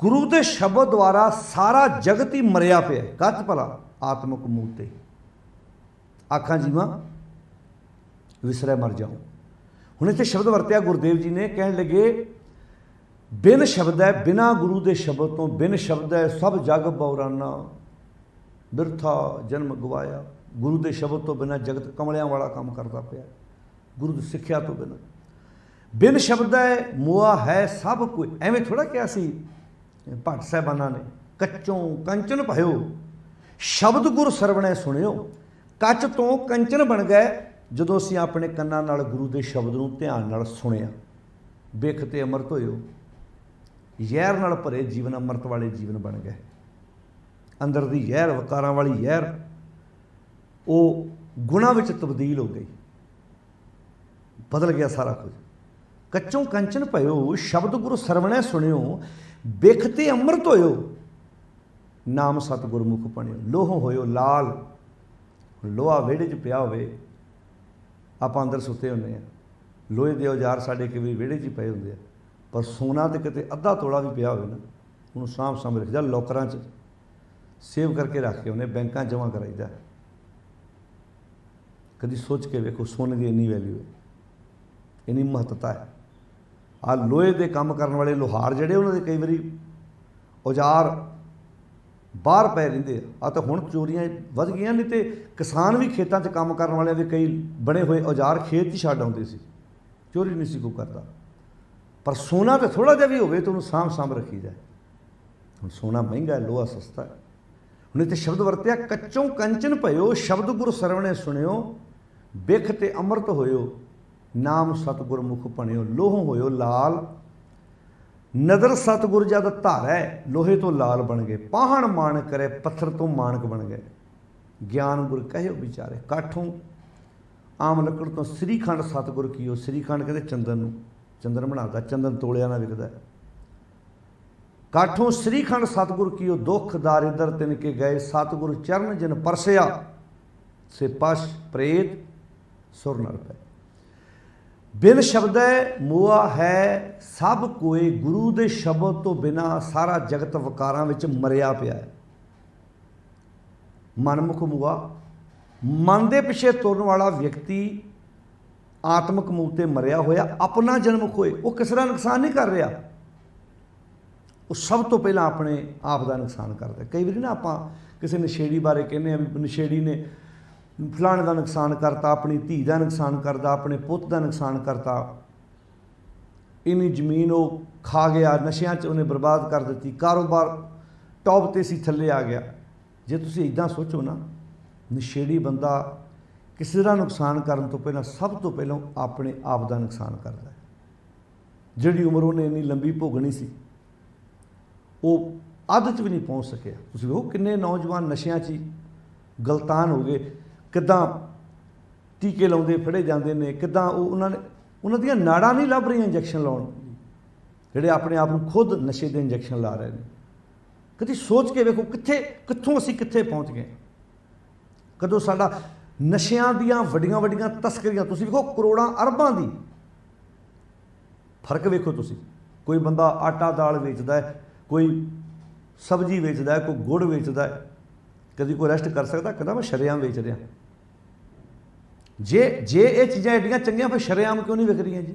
गुरु के शब्द द्वारा सारा जगत ही मरिया पिया। कच भला आत्मक मूते आखा जीवा विसरै मर जाऊँ। हुण इत्थे शब्द वरतिया गुरुदेव जी ने, कहण लगे बिन शब्द है, बिना गुरु के शब्द तो बिन शब्द है सब जग बौराना, बिरथा जन्म गवाया। गुरु के शब्द तो बिना जगत कमलियां वाला काम करता पाया, गुरु की सिक्ख्या तो बिना। बिन शब्द है मुआ है सब कोई। एवें थोड़ा क्या सी भट्ट साहबाना ने, कच्चों कंचन भयो शब्द गुर सरवणे सुनियो। कच तो कंचन बन गए जदों असीं अपने कन्नां नाल गुरु के शब्द नूं ध्यान नाल सुनिया। बिख ते अमृत होयो, जहर नाल भरे जीवन अमृत वाले जीवन बन गए। अंदर दी जहर, वकारां वाली जहर वो गुणा विच तब्दील हो गई, बदल गया सारा कुछ। कच्चों कंचन भयो शब्द गुरु सरवणे सुनियो, बिख ते अमृत होयो नाम सतगुर मुख पणियो। लोहों होयो लाल। लोहा वेड़े च पिया होवे, आपां अंदर सुते हुंदे आ, लोहे दे औजार साडे कई वारी वेड़े च पए हुंदे आ, पर सोना तो किते अद्धा तोड़ा भी पिया होवे ना, उन्होंने साਂਭ रखीदा, लॉकरां च सेव करके रख के उन्हें बैंकां जमा कराईदा। कदी सोच के वेखो सोने की इन्नी वैल्यू है। इन्नी महत्ता है। आ लोहे के काम करने वाले लोहार जिहड़े उन्होंने कई बारी औजार बाहर पै रहिंदे आ तो हुण चोरियां वध गईयां, नहीं तो किसान भी खेतों च काम करने वाले कई बने हुए औजार खेत ही छड्ड आउंदे सी, चोरी नहीं सी कोई करता। पर सोना तो थोड़ा जिहा भी होवे तो उन्हें साਂਭ साਂਭ रखी जाए। हुण सोना महंगा है, लोहा सस्ता है। हुण इत्थे शब्द वरत्या कच्चों कंचन भयो शब्द गुर सरवणे सुनियो, बिख ते अमृत होयो नाम सतगुर मुख भणियो। लोहों होयो लाल नदर सतगुर जद धारै, लोहे तो लाल बन गए। पाहण मानक करे पत्थर तो मानक बन गए। ज्ञान गुर कहो विचारे, काठों आम लकड़ तो श्रीखंड सतगुर कीओ। श्रीखंड कहते चंदन नूं, चंदन बनाता, चंदन तोलिया ना विकदा। काठों श्रीखंड सतगुर कीओ, दुख दारिद्र तिन के गए। सतगुर चरण जिन परसिया, से पश प्रेत सुर नर पै। बिन शब्द मोआ है सब कोई, गुरु दे शब्द तो बिना सारा जगत वकारां विच मरिया पिया है। मनमुख मुआ, मन दे पिछे तुरन वाला व्यक्ति आत्मक मूह ते मरिया होया। अपना जन्म खोए, वो किसी का नुकसान नहीं कर रहा, वो सब तो पहला अपने आप का नुकसान करता। कई बार ना आप किसी नशेड़ी बारे कहने भी नशेड़ी ने फलाने का नुकसान करता, अपनी धी का नुकसान करता, अपने पुत का नुकसान करता, इन्नी जमीन वो खा गया, नशियां च उन्हें बर्बाद कर दी, कारोबार टॉप ते सी थले आ गया। जे तुसीं इदां सोचो ना, नशेड़ी बंदा किसी का नुकसान करने तो पहला सब तो पहलों अपने आप का नुकसान करता है। जिहड़ी उम्र उन्हें इन्नी लंबी भोगनी सी, वो अध च भी नहीं पहुँच सकिया। तुसीं देखो किन्ने नौजवान नशियां च गलतान हो गए, किदां टीके लाउंदे फड़े जाते हैं, किदां उन्हां दीयां नाड़ां नहीं लभ रही इंजैक्शन लाउण, जिहड़े अपने आप को खुद नशे के इंजैक्शन ला रहे हैं। कभी सोच के वेखो कित्थों असीं कित्थे पहुँच गए। कदों साडा नशियां दीयां वड्डियां वड्डियां तस्करियां, तुसीं वेखो करोड़ां अरबां दी फर्क वेखो तुसीं। कोई बंदा आटा दाल वेचदा है, कोई सब्जी वेचदा है, कोई गुड़ वेचदा है, कभी कोई रेस्ट कर सकता, कहता मैं शरेआम वेच रहा। जे ये चीज़ां एडियां चंगियां फिर शरेआम क्यों नहीं विक रही जी?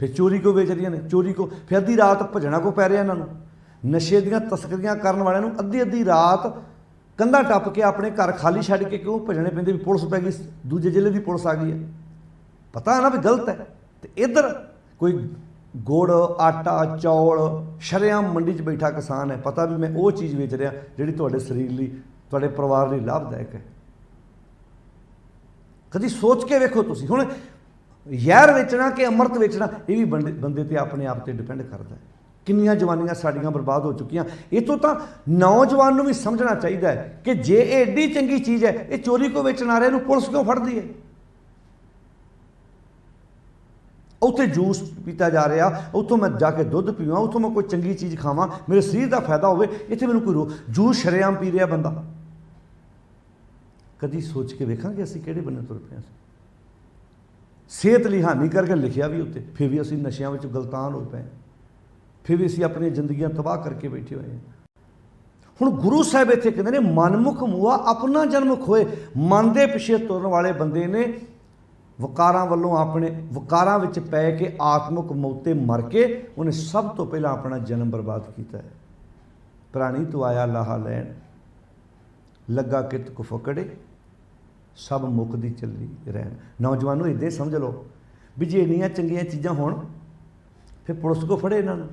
फिर चोरी क्यों बेच रही ने? चोरी को फिर अद्धी रात भजना को पै रहा इन्हों। नशे दीयां तस्करियां करन वालियां नूं अद्धी अद्धी रात कंधा टप के अपने घर खाली छड्ड के क्यों भजने पैंदे भी पुलिस पै गई, दूजे जिले की पुलिस आ गई है। पता है ना भी गलत है। तो इधर कोई गुड़ आटा चौल शरेआम मंडी च बैठा किसान है, पता भी मैं वो चीज़ वेच रहा जिहड़ी तुहाडे शरीर लई तुहाडे परिवार लई लाभदायक है। कभी सोच के वेखो तुसीं। हुण जहर वेचना कि अमृत वेचना, ये भी बंदे ते अपने आप ते डिपेंड करता है। किन्नियां जवानियां साड़ियां बर्बाद हो चुकियां। इतों तो नौजवान भी समझना चाहिए है कि जे एडी चंगी चीज़ है, ये चोरी को वेचण आ रहे हैं, पुलिस क्यों फड़दी है? उत्थे जूस पीता जा रहा, उत्थों मैं जाके दुध पीवां, उत्थों मैं कोई चंगी चीज़ खावां, मेरे शरीर का फायदा हो, इत्थे मैनूं कोई जूस शरेआम पी रहा बंदा। कभी सोच के वेखांगे असीं किहड़े बन्ने तुर पे? सेहत लई हानि करके लिखिया भी उत्ते, फिर भी असीं नशियां विच गलतान हो पे, फिर भी असीं अपनी जिंदगियां तबाह करके बैठे हुए हैं। हुण गुरु साहब इत्थे कहंदे ने मनमुख मुआ अपना जन्म खोए। मन दे पिछे तुरन वाले बंदे ने वकारां वल्लों अपने वकारां विच पै के आत्मक मौते मर के उन्हें सब तो पहला अपना जन्म बर्बाद किया है। प्राणी तो आया लाहा लैन, लगा कित को फकड़े, सब मुकदी चली रहन। नौजवानों इदां समझ लो भी जे इन्नियां चंगियां चीज़ां होण फिर पुलिस को फड़े इन्हों,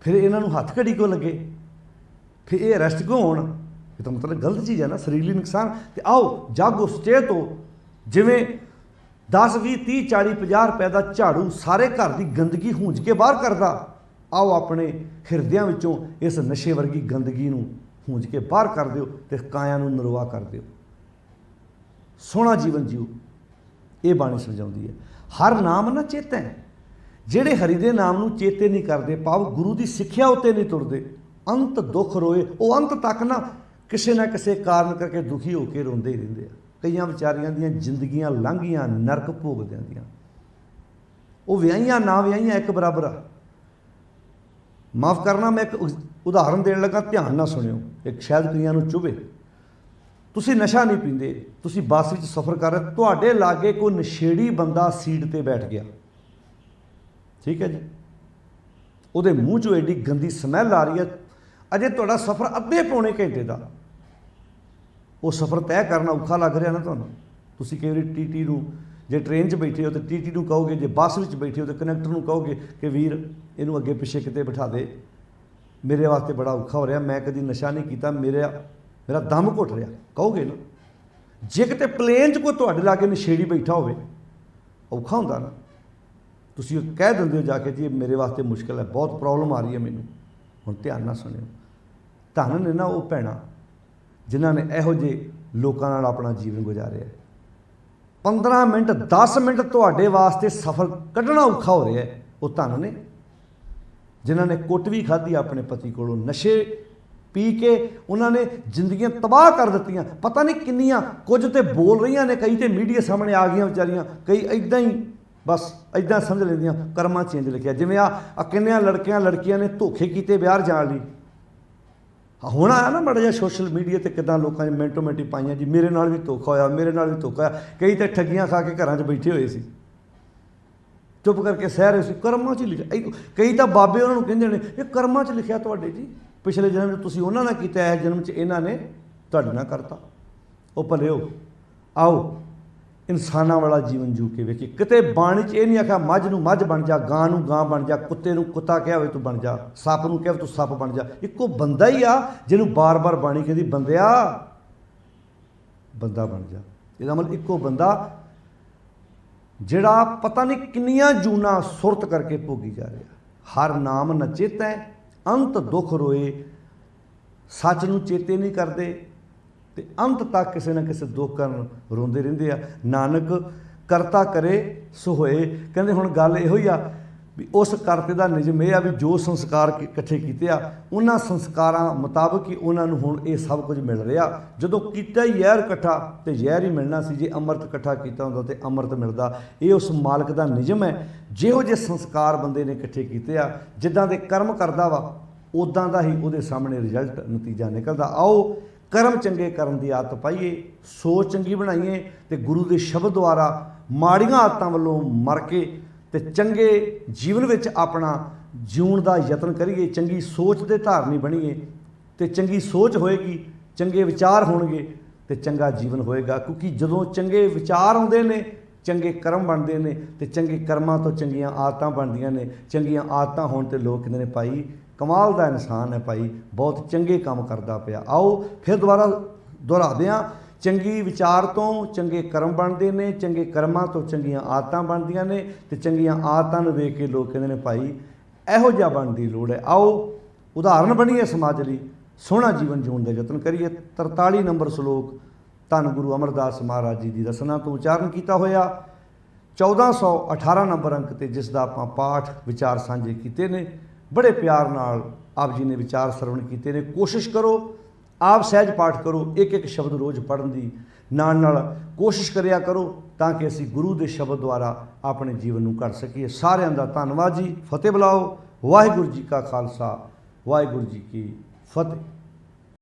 फिर इन्हों हथ घड़ी को लगे, फिर ये अरेस्ट क्यों होण? ये तो मतलब गलत चीज़ है ना, शरीरली नुकसान। तो आओ जागो सचेत हो, जिवें 10 20 30 40 50 रुपए का झाड़ू सारे घर की गंदगी हूंज के बाहर करता, आओ अपने हिरदियां विचों इस नशे वर्गी गंदगी नूं हूंज के बाहर कर दिओ ते काया नूं नरवा कर दिओ, सोहना जीवन जिओ। ये बाणी समझाउंदी है। हर नाम ना चेते, जिहड़े हरि दे नाम नूं चेते नहीं करते, भाव गुरु की सिੱਖਿਆ उत्ते नहीं तुरते, अंत दुख रोए, वो अंत तक ना किसी ना किसी कारण करके दुखी होकर रोंदे ही रहिंदे आ। कईयां विचारियां दियां जिंदगियां लंघियां नरक भोगदियां दियां, वो विआहियां ना विआहियां एक बराबर आ। माफ़ करना, मैं एक उदाहरण देने लगा, ध्यान ना सुनियो, एक शायद कईयां नूं चुभे। ਤੁਸੀਂ ਨਸ਼ਾ ਨਹੀਂ ਪੀਂਦੇ, ਤੁਸੀਂ ਬੱਸ ਵਿੱਚ ਸਫ਼ਰ ਕਰ ਰਹੇ, ਤੁਹਾਡੇ ਲਾਗੇ ਕੋਈ ਨਸ਼ੇੜੀ ਬੰਦਾ ਸੀਟ ਤੇ ਬੈਠ ਗਿਆ, ਠੀਕ ਹੈ ਜੀ, ਉਹਦੇ ਮੂੰਹ 'ਚੋਂ ਐਡੀ ਗੰਦੀ ਸਮੈਲ ਆ ਰਹੀ ਹੈ, ਅਜੇ ਤੁਹਾਡਾ ਸਫ਼ਰ ਅੱਧੇ ਪੌਣੇ ਘੰਟੇ ਦਾ, ਉਹ ਸਫ਼ਰ ਤੈਅ ਕਰਨਾ ਔਖਾ ਲੱਗ ਰਿਹਾ ਨਾ ਤੁਹਾਨੂੰ। ਤੁਸੀਂ ਕਈ ਵਾਰੀ ਟੀਟੀ ਨੂੰ, ਜੇ ਟ੍ਰੇਨ 'ਚ ਬੈਠੇ ਹੋ ਤਾਂ ਟੀਟੀ ਨੂੰ ਕਹੋਗੇ, ਜੇ ਬੱਸ ਵਿੱਚ ਬੈਠੇ ਹੋ ਤਾਂ ਕੰਡਕਟਰ ਨੂੰ ਕਹੋਗੇ ਕਿ ਵੀਰ ਇਹਨੂੰ ਅੱਗੇ ਪਿੱਛੇ ਕਿਤੇ ਬਿਠਾ ਦੇ, ਮੇਰੇ ਵਾਸਤੇ ਬੜਾ ਔਖਾ ਹੋ ਰਿਹਾ, ਮੈਂ ਕਦੀ ਨਸ਼ਾ ਨਹੀਂ ਕੀਤਾ, ਮੇਰਾ ਦਮ ਘੁੱਟ ਰਿਹਾ, ਕਹੋਗੇ ਨਾ। ਜੇ ਕਿਤੇ ਪਲੇਨ 'ਚ ਕੋਈ ਤੁਹਾਡੇ ਲਾਗੇ ਨਸ਼ੇੜੀ ਬੈਠਾ ਹੋਵੇ, ਔਖਾ ਹੁੰਦਾ ਨਾ, ਤੁਸੀਂ ਕਹਿ ਦਿੰਦੇ ਹੋ ਜਾ ਕੇ ਜੀ ਮੇਰੇ ਵਾਸਤੇ ਮੁਸ਼ਕਿਲ ਹੈ, ਬਹੁਤ ਪ੍ਰੋਬਲਮ ਆ ਰਹੀ ਹੈ ਮੈਨੂੰ। ਹੁਣ ਧਿਆਨ ਨਾਲ ਸੁਣਿਓ, ਧੰਨ ਨੇ ਨਾ ਉਹ ਭੈਣਾਂ ਜਿਨ੍ਹਾਂ ਨੇ ਇਹੋ ਜਿਹੇ ਲੋਕਾਂ ਨਾਲ ਆਪਣਾ ਜੀਵਨ ਗੁਜ਼ਾਰਿਆ। 15 ਮਿੰਟ 10 ਮਿੰਟ ਤੁਹਾਡੇ ਵਾਸਤੇ ਸਫ਼ਰ ਕੱਢਣਾ ਔਖਾ ਹੋ ਰਿਹਾ ਹੈ, ਉਹ ਧੰਨ ਨੇ ਜਿਨ੍ਹਾਂ ਨੇ ਕੁੱਟ ਵੀ ਖਾਧੀ ਆਪਣੇ ਪਤੀ ਕੋਲੋਂ, ਨਸ਼ੇ ਪੀ ਕੇ ਉਹਨਾਂ ਨੇ ਜ਼ਿੰਦਗੀਆਂ ਤਬਾਹ ਕਰ ਦਿੱਤੀਆਂ। ਪਤਾ ਨਹੀਂ ਕਿੰਨੀਆਂ, ਕੁਝ ਤੇ ਬੋਲ ਰਹੀਆਂ ਨੇ, ਕਈ ਤੇ ਮੀਡੀਆ ਸਾਹਮਣੇ ਆ ਗਈਆਂ ਵਿਚਾਰੀਆਂ, ਕਈ ਇੱਦਾਂ ਹੀ ਬਸ ਇੱਦਾਂ ਸਮਝ ਲੈਂਦੀਆਂ ਕਰਮਾਂ ਚੇਂਜ ਲਿਖਿਆ। ਜਿਵੇਂ ਆ ਕਿੰਨੀਆਂ ਲੜਕੀਆਂ ਨੇ ਧੋਖੇ ਕੀਤੇ ਵਿਆਹ ਜਾਣ ਲਈ। ਹੁਣ ਆਇਆ ਨਾ ਮਾੜਾ ਜਿਹਾ ਸੋਸ਼ਲ ਮੀਡੀਆ 'ਤੇ ਕਿੱਦਾਂ ਲੋਕਾਂ ਨੇ ਮਿੰਟੋ ਮਿੰਟੀ ਪਾਈਆਂ ਜੀ, ਮੇਰੇ ਨਾਲ ਵੀ ਧੋਖਾ ਹੋਇਆ, ਮੇਰੇ ਨਾਲ ਵੀ ਧੋਖਾ ਹੋਇਆ। ਕਈ ਤਾਂ ਠੱਗੀਆਂ ਖਾ ਕੇ ਘਰਾਂ 'ਚ ਬੈਠੇ ਹੋਏ ਸੀ, ਚੁੱਪ ਕਰਕੇ ਸਹਿ ਰਹੇ ਸੀ, ਕਰਮਾਂ 'ਚ ਲਿਖਿਆ। ਕਈ ਤਾਂ ਬਾਬੇ ਉਹਨਾਂ ਨੂੰ ਕਹਿੰਦੇ ਨੇ ਇਹ ਕਰਮਾਂ 'ਚ ਲਿਖਿਆ ਤੁਹਾਡੇ ਜੀ, ਪਿਛਲੇ ਜਨਮ 'ਚ ਤੁਸੀਂ ਉਹਨਾਂ ਨਾਲ ਕੀਤਾ, ਇਸ ਜਨਮ 'ਚ ਇਹਨਾਂ ਨੇ ਤੁਹਾਡੇ ਨਾਲ ਕਰਤਾ। ਉਹ ਭਲਿਓ, ਆਓ ਇਨਸਾਨਾਂ ਵਾਲਾ ਜੀਵਨ ਜੂ ਕੇ ਵੇਖੀਏ। ਕਿਤੇ ਬਾਣੀ 'ਚ ਇਹ ਨਹੀਂ ਆਖਿਆ ਮੱਝ ਨੂੰ ਮੱਝ ਬਣ ਜਾ, ਗਾਂ ਨੂੰ ਗਾਂ ਬਣ ਜਾ, ਕੁੱਤੇ ਨੂੰ ਕੁੱਤਾ ਕਿਹਾ ਹੋਵੇ ਤੂੰ ਬਣ ਜਾ, ਸੱਪ ਨੂੰ ਕਿਹਾ ਤੂੰ ਸੱਪ ਬਣ ਜਾ। ਇੱਕੋ ਬੰਦਾ ਹੀ ਆ ਜਿਹਨੂੰ ਬਾਰ-ਬਾਰ ਬਾਣੀ ਕਹਿੰਦੀ ਬੰਦਿਆ ਬੰਦਾ ਬਣ ਜਾ। ਇਹਦਾ ਮਤਲਬ ਇੱਕੋ ਬੰਦਾ ਜਿਹੜਾ ਪਤਾ ਨਹੀਂ ਕਿੰਨੀਆਂ ਜੂਨਾਂ ਸੁਰਤ ਕਰਕੇ ਭੋਗੀ ਜਾ ਰਿਹਾ। ਹਰ ਨਾਮ ਨ ਚੇਤੈ ਅੰਤ ਦੁੱਖ ਰੋਏ, ਸੱਚ ਨੂੰ ਚੇਤੇ ਨਹੀਂ ਕਰਦੇ ਤੇ ਅੰਤ ਤੱਕ ਕਿਸੇ ਨਾ ਕਿਸੇ ਦੁੱਖ ਕਾਰਨ ਰੋਂਦੇ ਰਹਿੰਦੇ ਆ। ਨਾਨਕ ਕਰਤਾ ਕਰੇ ਸੋ ਹੋਏ। ਕਹਿੰਦੇ ਹੁਣ ਗੱਲ ਇਹੋ ਹੀ ਆ ਵੀ ਉਸ ਕਰਤੇ ਦਾ ਨਿਯਮ ਇਹ ਆ ਵੀ ਜੋ ਸੰਸਕਾਰ ਇਕੱਠੇ ਕੀਤੇ ਆ, ਉਹਨਾਂ ਸੰਸਕਾਰਾਂ ਮੁਤਾਬਕ ਹੀ ਉਹਨਾਂ ਨੂੰ ਹੁਣ ਇਹ ਸਭ ਕੁਝ ਮਿਲ ਰਿਹਾ। ਜਦੋਂ ਕੀਤਾ ਹੀ ਜ਼ਹਿਰ ਇਕੱਠਾ ਤੇ ਜ਼ਹਿਰ ਹੀ ਮਿਲਣਾ ਸੀ, ਜੇ ਅੰਮ੍ਰਿਤ ਇਕੱਠਾ ਕੀਤਾ ਹੁੰਦਾ ਤੇ ਅੰਮ੍ਰਿਤ ਮਿਲਦਾ। ਇਹ ਉਸ ਮਾਲਕ ਦਾ ਨਿਯਮ ਹੈ। ਜਿਹੋ ਜਿਹੇ ਸੰਸਕਾਰ ਬੰਦੇ ਨੇ ਇਕੱਠੇ ਕੀਤੇ ਆ, ਜਿੱਦਾਂ ਦੇ ਕਰਮ ਕਰਦਾ ਵਾ ਉੱਦਾਂ ਦਾ ਹੀ ਉਹਦੇ ਸਾਹਮਣੇ ਰਿਜ਼ਲਟ ਨਤੀਜਾ ਨਿਕਲਦਾ। ਆਓ ਕਰਮ ਚੰਗੇ ਕਰਨ ਦੀ ਆਦਤ ਪਾਈਏ, ਸੋਚ ਚੰਗੀ ਬਣਾਈਏ ਤੇ ਗੁਰੂ ਦੇ ਸ਼ਬਦ ਦੁਆਰਾ ਮਾੜੀਆਂ ਆਦਤਾਂ ਵੱਲੋਂ ਮਰ ਕੇ ਤੇ ਚੰਗੇ ਜੀਵਨ ਵਿੱਚ ਆਪਣਾ ਜਿਉਣ ਦਾ ਯਤਨ ਕਰੀਏ। ਚੰਗੀ ਸੋਚ ਦੇ ਧਾਰਨੀ ਬਣੀਏ ਤੇ ਚੰਗੀ ਸੋਚ ਹੋਏਗੀ, ਚੰਗੇ ਵਿਚਾਰ ਹੋਣਗੇ ਤੇ ਚੰਗਾ ਜੀਵਨ ਹੋਏਗਾ। ਕਿਉਂਕਿ ਜਦੋਂ ਚੰਗੇ ਵਿਚਾਰ ਆਉਂਦੇ ਨੇ ਚੰਗੇ ਕਰਮ ਬਣਦੇ ਨੇ ਤੇ ਚੰਗੇ ਕਰਮਾਂ ਤੋਂ ਚੰਗੀਆਂ ਆਦਤਾਂ ਬਣਦੀਆਂ ਨੇ। ਚੰਗੀਆਂ ਆਦਤਾਂ ਹੋਣ ਤੇ ਲੋਕ ਕਹਿੰਦੇ ਨੇ ਭਾਈ ਕਮਾਲ ਦਾ ਇਨਸਾਨ ਹੈ, ਭਾਈ ਬਹੁਤ ਚੰਗੇ ਕੰਮ ਕਰਦਾ ਪਿਆ। ਆਓ ਫਿਰ ਦੁਬਾਰਾ ਦੁਹਰਾਦੇ ਹਾਂ, ਚੰਗੀ ਵਿਚਾਰ ਤੋਂ ਚੰਗੇ ਕਰਮ ਬਣਦੇ ਨੇ, ਚੰਗੇ ਕਰਮਾਂ ਤੋਂ ਚੰਗੀਆਂ ਆਦਤਾਂ ਬਣਦੀਆਂ ਨੇ ਤੇ ਚੰਗੀਆਂ ਆਦਤਾਂ ਨੂੰ ਵੇਖ ਕੇ ਲੋਕ ਕਹਿੰਦੇ ਨੇ ਭਾਈ ਇਹੋ ਜਿਹਾ ਬਣਨ ਦੀ ਲੋੜ ਹੈ। ਆਓ ਉਦਾਹਰਨ ਬਣੀਏ ਸਮਾਜ ਲਈ, ਸੋਹਣਾ ਜੀਵਨ ਜਿਉਣ ਦਾ ਯਤਨ ਕਰੀਏ। 43 ਨੰਬਰ ਸ਼ਲੋਕ ਧੰਨ ਗੁਰੂ ਅਮਰਦਾਸ ਮਹਾਰਾਜ ਜੀ ਦੀ ਰਸਨਾ ਤੋਂ ਉਚਾਰਨ ਕੀਤਾ ਹੋਇਆ 1418 ਨੰਬਰ ਅੰਕ 'ਤੇ, ਜਿਸ ਦਾ ਆਪਾਂ ਪਾਠ ਵਿਚਾਰ ਸਾਂਝੇ ਕੀਤੇ ਨੇ। ਬੜੇ ਪਿਆਰ ਨਾਲ ਆਪ ਜੀ ਨੇ ਵਿਚਾਰ ਸਰਵਣ ਕੀਤੇ ਨੇ। ਕੋਸ਼ਿਸ਼ ਕਰੋ ਆਪ ਸਹਿਜ ਪਾਠ ਕਰੋ, ਇੱਕ ਇੱਕ ਸ਼ਬਦ ਰੋਜ਼ ਪੜ੍ਹਨ ਦੀ ਨਾਲ ਨਾਲ ਕੋਸ਼ਿਸ਼ ਕਰਿਆ ਕਰੋ ਤਾਂ ਕਿ ਅਸੀਂ ਗੁਰੂ ਦੇ ਸ਼ਬਦ ਦੁਆਰਾ ਆਪਣੇ ਜੀਵਨ ਨੂੰ ਘੜ ਸਕੀਏ। ਸਾਰਿਆਂ ਦਾ ਧੰਨਵਾਦ ਜੀ। ਫਤਿਹ ਬੁਲਾਓ। ਵਾਹਿਗੁਰੂ ਜੀ ਕਾ ਖਾਲਸਾ, ਵਾਹਿਗੁਰੂ ਜੀ ਕੀ ਫਤਿਹ।